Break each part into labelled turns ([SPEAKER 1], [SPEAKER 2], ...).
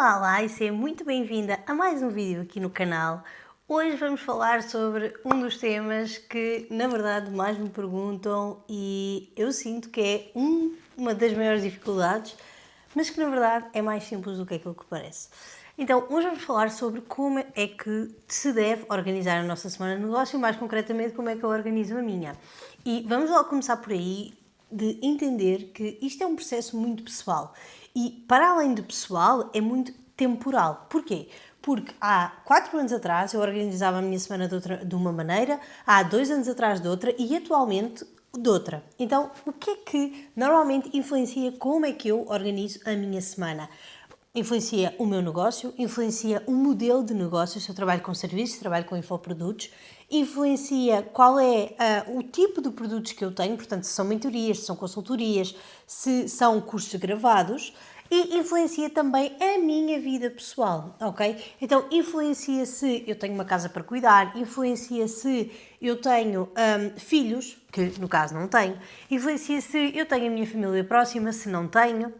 [SPEAKER 1] Olá e seja muito bem-vinda a mais um vídeo aqui no canal. Hoje vamos falar sobre um dos temas que, na verdade, mais me perguntam e eu sinto que é uma das maiores dificuldades, mas que, na verdade, é mais simples do que aquilo que parece. Então, hoje vamos falar sobre como é que se deve organizar a nossa semana de negócio, mais concretamente, como é que eu organizo a minha. E vamos logo começar por aí, de entender que isto é um processo muito pessoal e, para além de pessoal, é muito temporal. Porquê? Porque há 4 anos atrás eu organizava a minha semana de uma maneira, há 2 anos atrás de outra e atualmente de outra. Então, o que é que normalmente influencia como é que eu organizo a minha semana? Influencia o meu negócio, influencia o modelo de negócio, se eu trabalho com serviços, trabalho com infoprodutos, influencia qual é o tipo de produtos que eu tenho, portanto, se são mentorias, se são consultorias, se são cursos gravados, e influencia também a minha vida pessoal, ok? Então, influencia se eu tenho uma casa para cuidar, influencia se eu tenho filhos, que no caso não tenho, influencia se eu tenho a minha família próxima, se não tenho.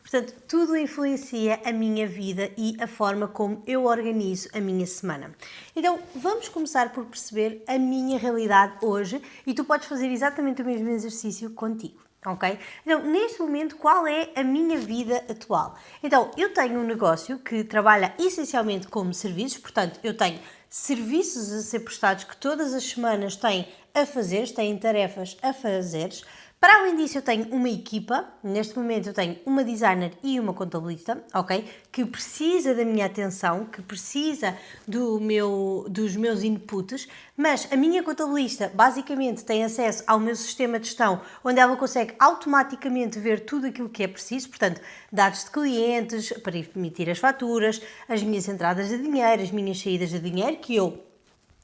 [SPEAKER 1] Portanto, tudo influencia a minha vida e a forma como eu organizo a minha semana. Então, vamos começar por perceber a minha realidade hoje e tu podes fazer exatamente o mesmo exercício contigo, ok? Então, neste momento, qual é a minha vida atual? Então, eu tenho um negócio que trabalha essencialmente como serviços, portanto, eu tenho serviços a ser prestados que todas as semanas têm a fazer, têm tarefas a fazeres. Para além disso, eu tenho uma equipa, neste momento eu tenho uma designer e uma contabilista, ok? Que precisa da minha atenção, que precisa dos meus inputs, mas a minha contabilista basicamente tem acesso ao meu sistema de gestão, onde ela consegue automaticamente ver tudo aquilo que é preciso, portanto, dados de clientes, para emitir as faturas, as minhas entradas de dinheiro, as minhas saídas de dinheiro, que eu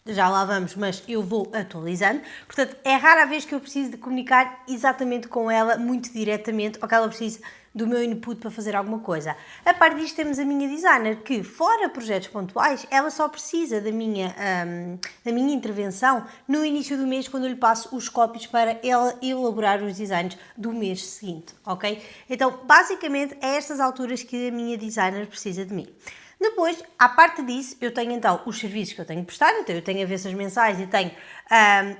[SPEAKER 1] já lá vamos, mas eu vou atualizando. Portanto, é rara a vez que eu preciso de comunicar exatamente com ela, muito diretamente, ou que ela precise do meu input para fazer alguma coisa. A parte disto temos a minha designer, que fora projetos pontuais, ela só precisa da minha intervenção no início do mês, quando eu lhe passo os copies para ela elaborar os designs do mês seguinte, ok? Então, basicamente, é estas alturas que a minha designer precisa de mim. Depois, à parte disso, eu tenho então os serviços que eu tenho que prestar, então eu tenho avessas mensais e tenho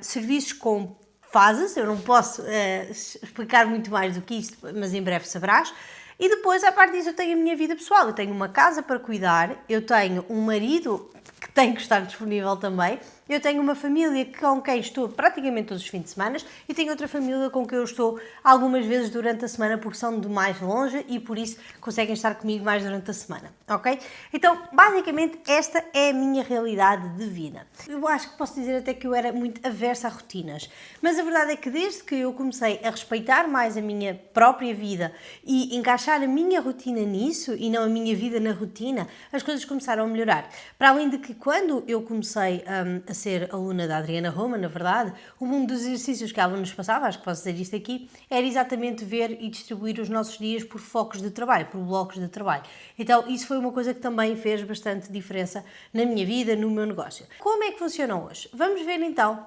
[SPEAKER 1] serviços com fases, eu não posso explicar muito mais do que isto, mas em breve saberás. E depois, à parte disso, eu tenho a minha vida pessoal, eu tenho uma casa para cuidar, eu tenho um marido que tem que estar disponível também, eu tenho uma família com quem estou praticamente todos os fins de semana e tenho outra família com quem eu estou algumas vezes durante a semana porque são de mais longe e por isso conseguem estar comigo mais durante a semana, ok? Então, basicamente, esta é a minha realidade de vida. Eu acho que posso dizer até que eu era muito aversa a rotinas, mas a verdade é que desde que eu comecei a respeitar mais a minha própria vida e encaixar a minha rotina nisso e não a minha vida na rotina, as coisas começaram a melhorar. Para além de que quando eu comecei a ser aluna da Adriana Roma, na verdade, um dos exercícios que ela nos passava, acho que posso dizer isto aqui, era exatamente ver e distribuir os nossos dias por focos de trabalho, por blocos de trabalho. Então, isso foi uma coisa que também fez bastante diferença na minha vida, no meu negócio. Como é que funciona hoje? Vamos ver então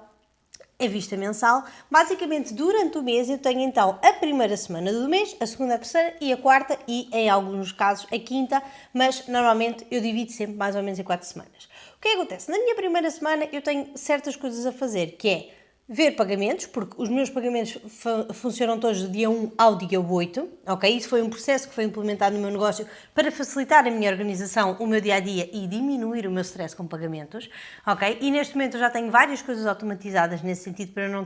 [SPEAKER 1] a vista mensal. Basicamente, durante o mês eu tenho então a primeira semana do mês, a segunda, a terceira e a quarta e, em alguns casos, a quinta, mas normalmente eu divido sempre mais ou menos em 4 semanas. O que acontece? Na minha primeira semana eu tenho certas coisas a fazer, que é ver pagamentos, porque os meus pagamentos funcionam todos do dia 1 ao dia 8, ok? Isso foi um processo que foi implementado no meu negócio para facilitar a minha organização, o meu dia-a-dia e diminuir o meu stress com pagamentos, ok? E neste momento eu já tenho várias coisas automatizadas nesse sentido para eu não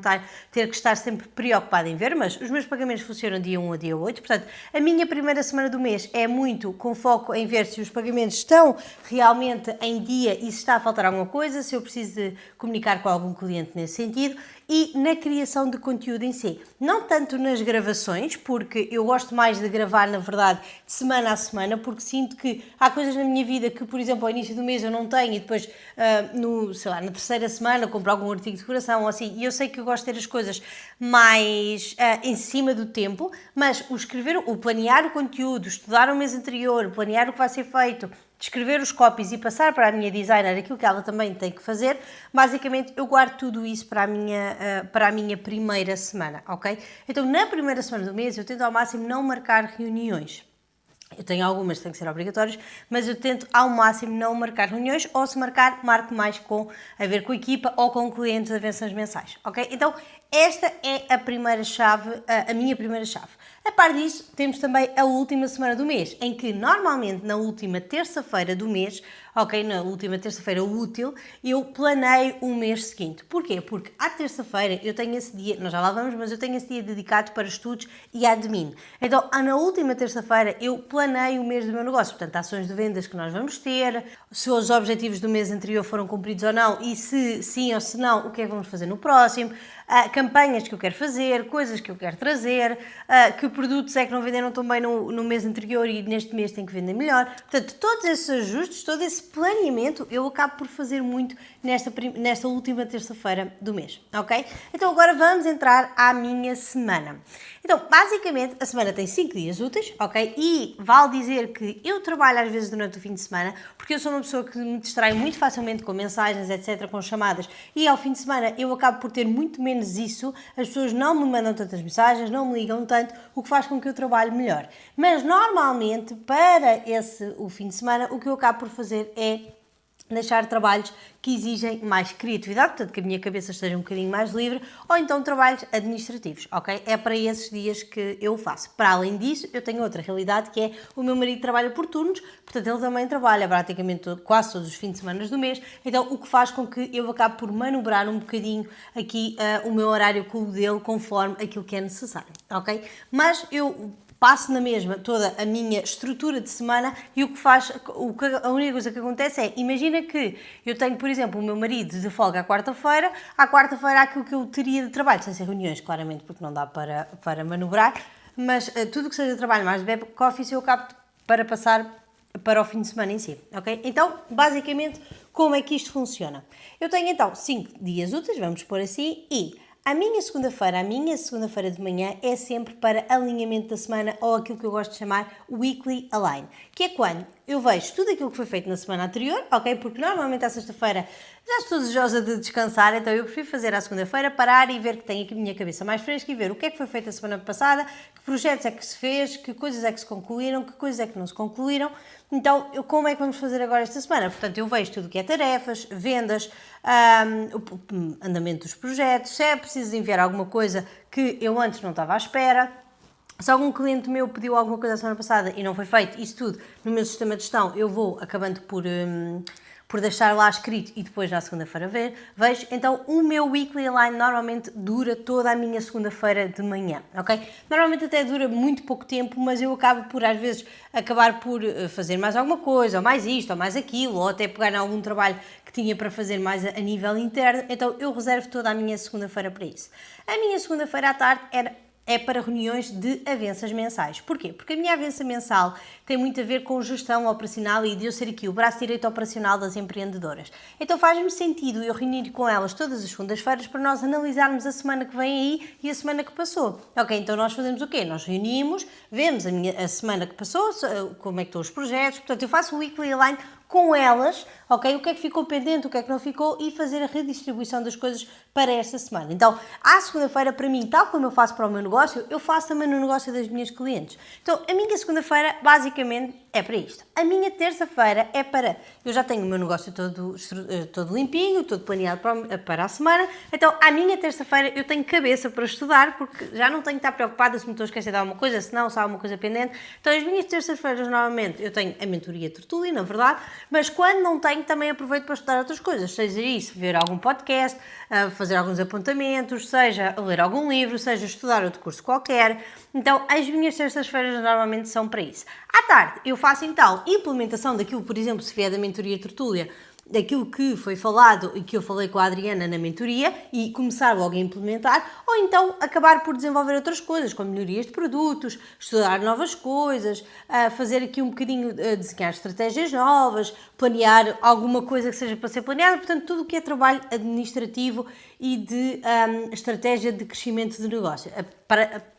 [SPEAKER 1] ter que estar sempre preocupada em ver, mas os meus pagamentos funcionam dia 1 ao dia 8, portanto, a minha primeira semana do mês é muito com foco em ver se os pagamentos estão realmente em dia e se está a faltar alguma coisa, se eu preciso de comunicar com algum cliente nesse sentido, e na criação de conteúdo em si. Não tanto nas gravações, porque eu gosto mais de gravar, na verdade, de semana a semana, porque sinto que há coisas na minha vida que, por exemplo, ao início do mês eu não tenho e depois, na terceira semana compro algum artigo de decoração ou assim, e eu sei que eu gosto de ter as coisas mais em cima do tempo, mas o escrever, o planear o conteúdo, estudar o mês anterior, planear o que vai ser feito, descrever os copies e passar para a minha designer aquilo que ela também tem que fazer, basicamente eu guardo tudo isso para a minha primeira semana, ok? Então, na primeira semana do mês eu tento ao máximo não marcar reuniões. Eu tenho algumas que têm que ser obrigatórias, mas eu tento ao máximo não marcar reuniões, ou se marcar, marco mais a ver com a equipa ou com clientes de avanças mensais, ok? Então, esta é a primeira chave, a minha primeira chave. A par disso, temos também a última semana do mês, em que normalmente na última terça-feira do mês, ok, na última terça-feira útil, eu planeio o mês seguinte. Porquê? Porque à terça-feira eu tenho esse dia, nós já lá vamos, mas eu tenho esse dia dedicado para estudos e admin. Então, na última terça-feira eu planeio o mês do meu negócio, portanto, ações de vendas que nós vamos ter, se os objetivos do mês anterior foram cumpridos ou não, e se sim ou se não, o que é que vamos fazer no próximo, campanhas que eu quero fazer, coisas que eu quero trazer, que produtos é que não venderam tão bem no mês anterior e neste mês tem que vender melhor. Portanto, todos esses ajustes, todo esse planeamento, eu acabo por fazer muito nesta última terça-feira do mês, ok? Então agora vamos entrar à minha semana. Então, basicamente, a semana tem 5 dias úteis, ok? E vale dizer que eu trabalho às vezes durante o fim de semana, porque eu sou uma pessoa que me distrai muito facilmente com mensagens, etc., com chamadas, e ao fim de semana eu acabo por ter muito menos isso, as pessoas não me mandam tantas mensagens, não me ligam tanto, o que faz com que eu trabalhe melhor. Mas, normalmente, para o fim de semana, o que eu acabo por fazer é deixar trabalhos que exigem mais criatividade, portanto que a minha cabeça esteja um bocadinho mais livre, ou então trabalhos administrativos, ok? É para esses dias que eu faço. Para além disso, eu tenho outra realidade, que é o meu marido trabalha por turnos, portanto ele também trabalha praticamente quase todos os fins de semana do mês, então o que faz com que eu acabe por manobrar um bocadinho aqui o meu horário com o dele, conforme aquilo que é necessário, ok? Mas eu passo na mesma toda a minha estrutura de semana e a única coisa que acontece é, imagina que eu tenho, por exemplo, o meu marido de folga à quarta-feira há aquilo que eu teria de trabalho, sem ser reuniões, claramente, porque não dá para manobrar, mas tudo que seja trabalho mais de back-office eu acabo para passar para o fim de semana em si, ok? Então, basicamente, como é que isto funciona? Eu tenho então 5 dias úteis, vamos pôr assim, e a minha segunda-feira de manhã é sempre para alinhamento da semana, ou aquilo que eu gosto de chamar Weekly Align, que é quando eu vejo tudo aquilo que foi feito na semana anterior, ok? Porque normalmente à sexta-feira já estou desejosa de descansar, então eu prefiro fazer à segunda-feira, parar e ver que tenho aqui a minha cabeça mais fresca e ver o que é que foi feito a semana passada, que projetos é que se fez, que coisas é que se concluíram, que coisas é que não se concluíram. Então, como é que vamos fazer agora esta semana? Portanto, eu vejo tudo o que é tarefas, vendas, o andamento dos projetos, se é preciso enviar alguma coisa que eu antes não estava à espera. Se algum cliente meu pediu alguma coisa a semana passada e não foi feito, isso tudo no meu sistema de gestão, eu vou acabando por deixar lá escrito e depois na segunda-feira vejo. Então, o meu Weekly Align normalmente dura toda a minha segunda-feira de manhã, ok? Normalmente até dura muito pouco tempo, mas eu acabo por, às vezes, acabar por fazer mais alguma coisa, ou mais isto, ou mais aquilo, ou até pegar em algum trabalho que tinha para fazer mais a nível interno, então eu reservo toda a minha segunda-feira para isso. A minha segunda-feira à tarde é para reuniões de avanças mensais. Porquê? Porque a minha avança mensal tem muito a ver com gestão operacional e de eu ser aqui o braço direito operacional das empreendedoras. Então faz-me sentido eu reunir com elas todas as segundas-feiras para nós analisarmos a semana que vem aí e a semana que passou. Ok, então nós fazemos o quê? Nós reunimos, vemos a semana que passou, como é que estão os projetos, portanto eu faço o Weekly Align com elas, ok? O que é que ficou pendente, o que é que não ficou e fazer a redistribuição das coisas para esta semana. Então, à segunda-feira, para mim, tal como eu faço para o meu negócio, eu faço também no negócio das minhas clientes. Então, a minha segunda-feira, basicamente, é para isto. A minha terça-feira é para... Eu já tenho o meu negócio todo limpinho, todo planeado para a semana, então, à minha terça-feira, eu tenho cabeça para estudar, porque já não tenho que estar preocupada se me estou a esquecer de alguma coisa, se não, se há alguma coisa pendente. Então, as minhas terças-feiras, normalmente, eu tenho a mentoria Tertulia, na verdade, mas quando não tenho, também aproveito para estudar outras coisas, seja isso, ver algum podcast, fazer alguns apontamentos, seja ler algum livro, seja estudar outro curso qualquer. Então, as minhas terças-feiras normalmente são para isso. À tarde, eu faço então implementação daquilo, por exemplo, se vier da mentoria Tertulia, daquilo que foi falado e que eu falei com a Adriana na mentoria e começar logo a implementar, ou então acabar por desenvolver outras coisas, como melhorias de produtos, estudar novas coisas, fazer aqui um bocadinho, desenhar estratégias novas, planear alguma coisa que seja para ser planeada, portanto tudo o que é trabalho administrativo e de estratégia de crescimento de negócio,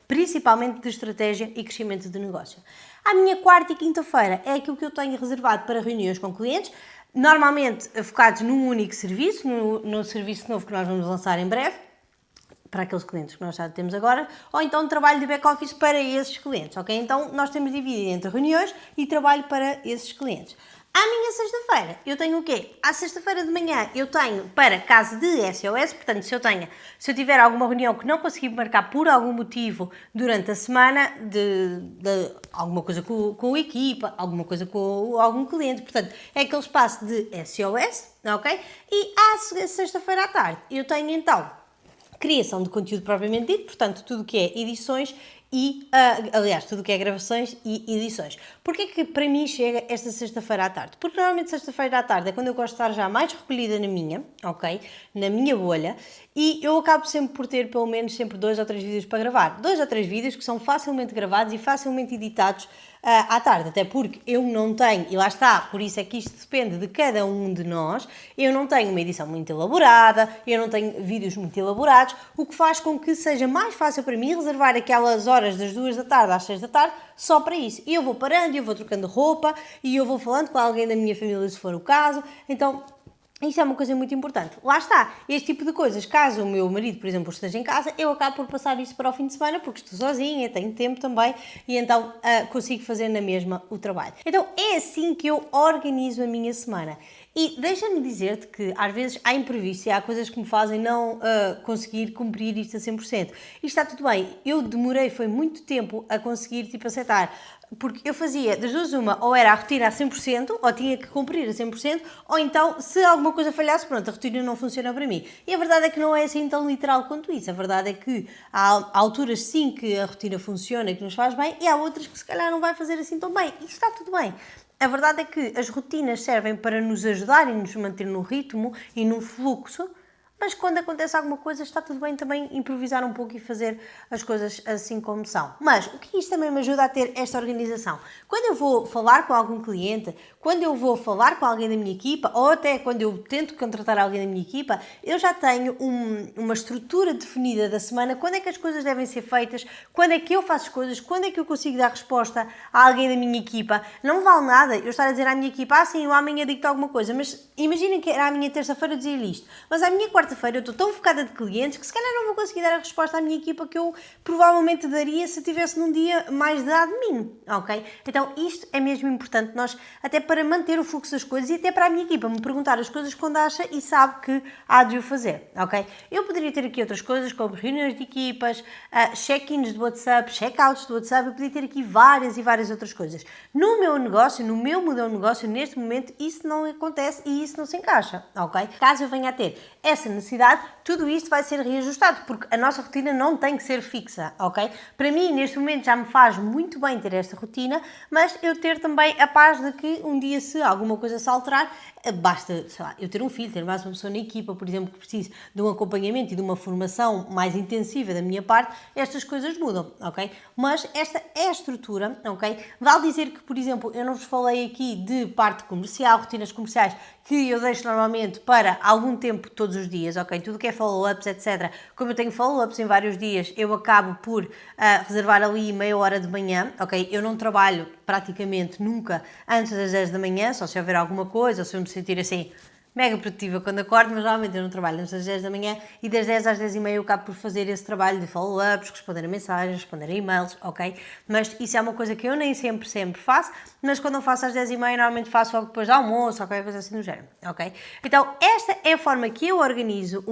[SPEAKER 1] principalmente de estratégia e crescimento de negócio. A minha quarta e quinta-feira é aquilo que eu tenho reservado para reuniões com clientes, normalmente focados num único serviço, no serviço novo que nós vamos lançar em breve, para aqueles clientes que nós já temos agora, ou então trabalho de back-office para esses clientes, ok? Então, nós temos dividido entre reuniões e trabalho para esses clientes. À minha sexta-feira, eu tenho o quê? À sexta-feira de manhã, eu tenho para caso de SOS, portanto, se eu tiver alguma reunião que não consegui marcar por algum motivo durante a semana, de alguma coisa com a equipa, alguma coisa com algum cliente, portanto, é aquele espaço de SOS, ok? E à sexta-feira à tarde, eu tenho então criação de conteúdo propriamente dito, portanto, tudo o que é edições e, aliás, tudo o que é gravações e edições. Porquê que para mim chega esta sexta-feira à tarde? Porque normalmente sexta-feira à tarde é quando eu gosto de estar já mais recolhida na minha, ok? Na minha bolha, e eu acabo sempre por ter pelo menos sempre 2 ou 3 vídeos para gravar. 2 ou 3 vídeos que são facilmente gravados e facilmente editados à tarde, até porque eu não tenho, e lá está, por isso é que isto depende de cada um de nós, eu não tenho uma edição muito elaborada, eu não tenho vídeos muito elaborados, o que faz com que seja mais fácil para mim reservar aquelas horas das 2 da tarde às 6 da tarde só para isso. E eu vou parando, eu vou trocando roupa, e eu vou falando com alguém da minha família se for o caso, então isto é uma coisa muito importante. Lá está, este tipo de coisas, caso o meu marido, por exemplo, esteja em casa, eu acabo por passar isso para o fim de semana, porque estou sozinha, tenho tempo também, e então consigo fazer na mesma o trabalho. Então é assim que eu organizo a minha semana. E deixa-me dizer-te que às vezes há imprevistos e há coisas que me fazem não conseguir cumprir isto a 100%. E está tudo bem, eu demorei, foi muito tempo a conseguir aceitar. Porque eu fazia das duas uma, ou era a rotina a 100%, ou tinha que cumprir a 100%, ou então, se alguma coisa falhasse, pronto, a rotina não funciona para mim. E a verdade é que não é assim tão literal quanto isso. A verdade é que há alturas sim que a rotina funciona e que nos faz bem, e há outras que se calhar não vai fazer assim tão bem. E está tudo bem. A verdade é que as rotinas servem para nos ajudar e nos manter no ritmo e no fluxo, mas quando acontece alguma coisa está tudo bem também improvisar um pouco e fazer as coisas assim como são. Mas o que isto também me ajuda a ter esta organização? Quando eu vou falar com algum cliente, quando eu vou falar com alguém da minha equipa, ou até quando eu tento contratar alguém da minha equipa, eu já tenho uma estrutura definida da semana, quando é que as coisas devem ser feitas, quando é que eu faço as coisas, quando é que eu consigo dar resposta a alguém da minha equipa. Não vale nada eu estar a dizer à minha equipa, sim, eu amanhã digo-te alguma coisa, mas imaginem que era a minha terça-feira dizer-lhe isto, mas à minha quarta-feira eu estou tão focada de clientes que se calhar não vou conseguir dar a resposta à minha equipa que eu provavelmente daria se tivesse num dia mais de admin, ok? Então isto é mesmo importante, nós até para manter o fluxo das coisas e até para a minha equipa me perguntar as coisas quando acha e sabe que há de o fazer, ok? Eu poderia ter aqui outras coisas como reuniões de equipas, check-ins de WhatsApp, check-outs de WhatsApp, eu poderia ter aqui várias e várias outras coisas. No meu negócio, no meu modelo de negócio, neste momento, isso não acontece e isso não se encaixa, ok? Caso eu venha a ter essa necessidade, tudo isto vai ser reajustado, porque a nossa rotina não tem que ser fixa, ok? Para mim, neste momento, já me faz muito bem ter esta rotina, mas eu ter também a paz de que um dia, se alguma coisa se alterar, basta, sei lá, eu ter um filho, ter mais uma pessoa na equipa, por exemplo, que precise de um acompanhamento e de uma formação mais intensiva da minha parte, estas coisas mudam, ok? Mas esta é a estrutura, ok? Vale dizer que, por exemplo, eu não vos falei aqui de parte comercial, rotinas comerciais, que eu deixo normalmente para algum tempo todos os dias, ok? Tudo que é follow-ups, etc. Como eu tenho follow-ups em vários dias, eu acabo por reservar ali meia hora de manhã, ok? Eu não trabalho praticamente nunca antes das 10 da manhã, só se houver alguma coisa, ou se eu me sentir assim mega produtiva quando acordo, mas normalmente eu não trabalho antes das 10 da manhã e das 10 às 10 e meia eu acabo por fazer esse trabalho de follow-ups, responder a mensagens, responder a e-mails, ok? Mas isso é uma coisa que eu nem sempre faço, mas quando eu faço às 10 e meia normalmente faço logo depois do almoço ou qualquer coisa assim do género, ok? Então esta é a forma que eu organizo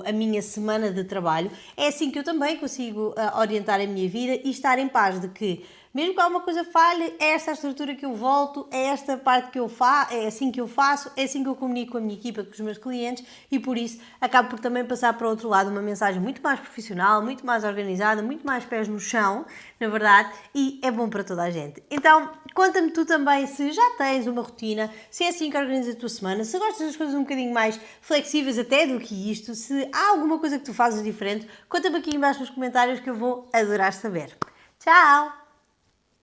[SPEAKER 1] a minha semana de trabalho, é assim que eu também consigo orientar a minha vida e estar em paz de que mesmo que alguma coisa falhe, é esta a estrutura que eu volto, é esta parte que eu faço, é assim que eu faço, é assim que eu comunico com a minha equipa, com os meus clientes e por isso acabo por também passar para o outro lado uma mensagem muito mais profissional, muito mais organizada, muito mais pés no chão, na verdade, e é bom para toda a gente. Então, conta-me tu também se já tens uma rotina, se é assim que organizas a tua semana, se gostas das coisas um bocadinho mais flexíveis até do que isto, se há alguma coisa que tu fazes diferente, conta-me aqui embaixo nos comentários que eu vou adorar saber. Tchau!